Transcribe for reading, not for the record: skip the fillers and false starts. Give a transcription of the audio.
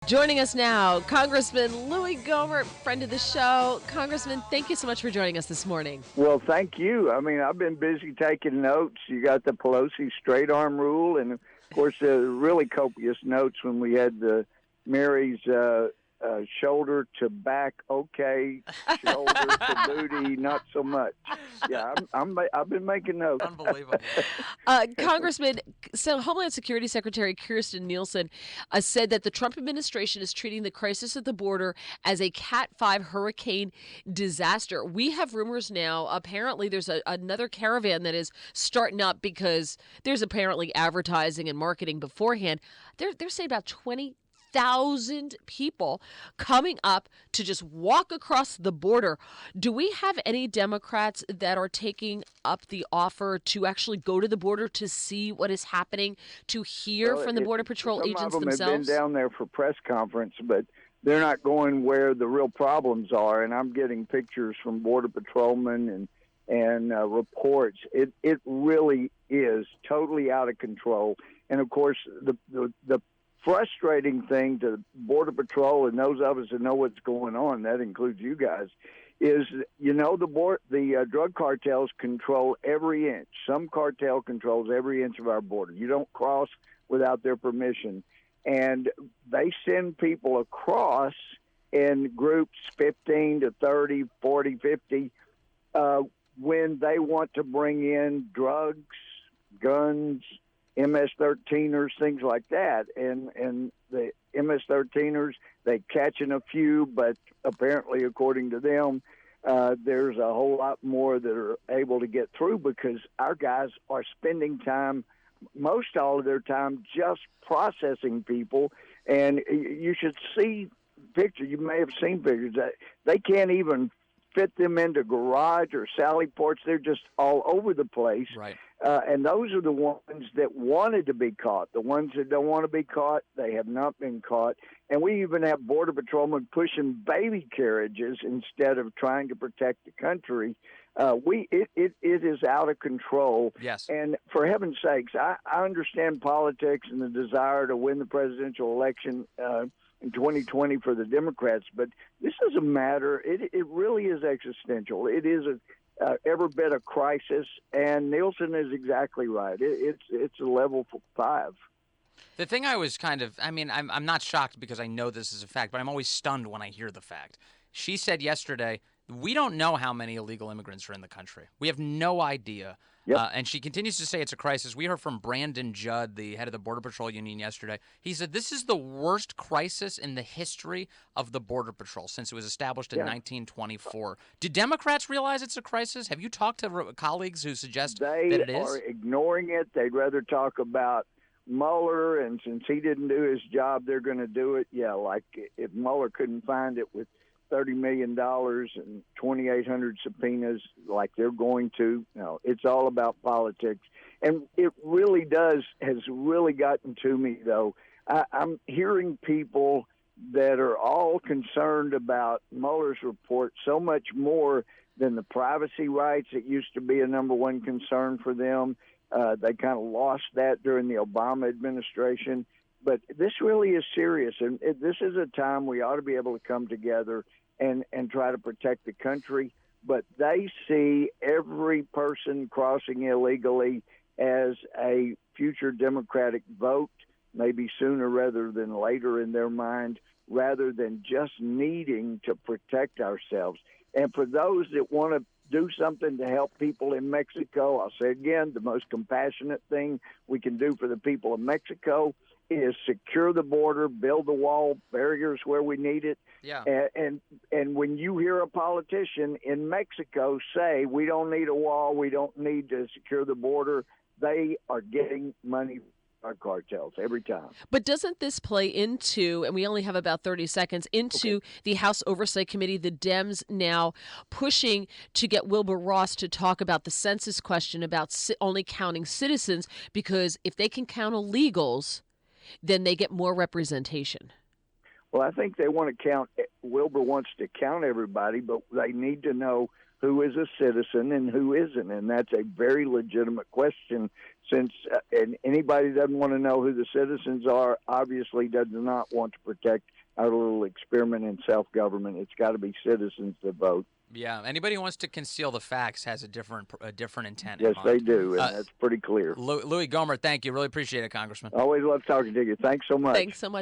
Joining us now, Congressman Louis Gohmert, friend of the show. Congressman, thank you so much for joining us this morning. Well, thank you. I mean, I've been busy taking notes. You got the Pelosi straight arm rule, and of course, really copious notes when we had the Mary's shoulder to back, okay, shoulder to booty, not so much. Yeah, I've been making notes. Unbelievable. Congressman, so Homeland Security Secretary Kirstjen Nielsen said that the Trump administration is treating the crisis at the border as a Cat 5 hurricane disaster. We have rumors now, apparently there's another caravan that is starting up because there's apparently advertising and marketing beforehand. They're saying about 20,000 people coming up to just walk across the border. Do we have any Democrats that are taking up the offer to actually go to the border to see what is happening, to hear from the Border Patrol agents Some of them themselves? have been down there for press conference, but they're not going where the real problems are. And I'm getting pictures from Border Patrolmen and reports. It really is totally out of control. And of course, the frustrating thing to Border Patrol and those of us that know what's going on, that includes you guys, is the drug cartels control every inch. Some cartel controls every inch of our border. You don't cross without their permission. And they send people across in groups 15 to 30, 40, 50 when they want to bring in drugs, guns, MS-13ers, things like that. And the MS-13ers, they catching a few, but apparently, according to them, there's a whole lot more that are able to get through because our guys are spending time, most all of their time, just processing people. And you should see pictures. You may have seen pictures that they can't even fit them into garage or sally ports. They're just all over the place. Right. And those are the ones that wanted to be caught. The ones that don't want to be caught, they have not been caught. And we even have Border Patrolmen pushing baby carriages instead of trying to protect the country. It is out of control. Yes. And for heaven's sakes, I understand politics and the desire to win the presidential election in 2020 for the Democrats, but this is a matter, it really is existential. It is every bit a crisis, and Nielsen is exactly right. It's a level 5. The thing I was I'm not shocked because I know this is a fact, but I'm always stunned when I hear the fact. She said yesterday, we don't know how many illegal immigrants are in the country. We have no idea. Yep. And she continues to say it's a crisis. We heard from Brandon Judd, the head of the Border Patrol Union, yesterday. He said this is the worst crisis in the history of the Border Patrol since it was established in 1924. Do Democrats realize it's a crisis? Have you talked to colleagues who suggest that it is? They are ignoring it. They'd rather talk about Mueller, and since he didn't do his job, they're going to do it. Yeah, like if Mueller couldn't find it with $30 million and 2,800 subpoenas like they're going to. No, it's all about politics. And it really has really gotten to me, though. I'm hearing people that are all concerned about Mueller's report so much more than the privacy rights. It used to be a number one concern for them. They kind of lost that during the Obama administration. But this really is serious, and this is a time we ought to be able to come together and try to protect the country. But they see every person crossing illegally as a future Democratic vote, maybe sooner rather than later in their mind, rather than just needing to protect ourselves. And for those that want to do something to help people in Mexico, I'll say again, the most compassionate thing we can do for the people of Mexico is secure the border, build the wall, barriers where we need it. Yeah. And when you hear a politician in Mexico say, we don't need a wall, we don't need to secure the border, they are getting money from our cartels every time. But doesn't this play into, and we only have about 30 seconds, into the House Oversight Committee, the Dems now pushing to get Wilbur Ross to talk about the census question about only counting citizens, because if they can count illegals, then they get more representation. Well, I think they want to count. Wilbur wants to count everybody, but they need to know who is a citizen and who isn't, and that's a very legitimate question. Since and anybody doesn't want to know who the citizens are, obviously does not want to protect our little experiment in self-government. It's got to be citizens that vote. Yeah, anybody who wants to conceal the facts has a different intent. Yes, in they mind. do, and that's pretty clear. Louis Gohmert, thank you. Really appreciate it, Congressman. Always love talking to you. Thanks so much. Thanks so much.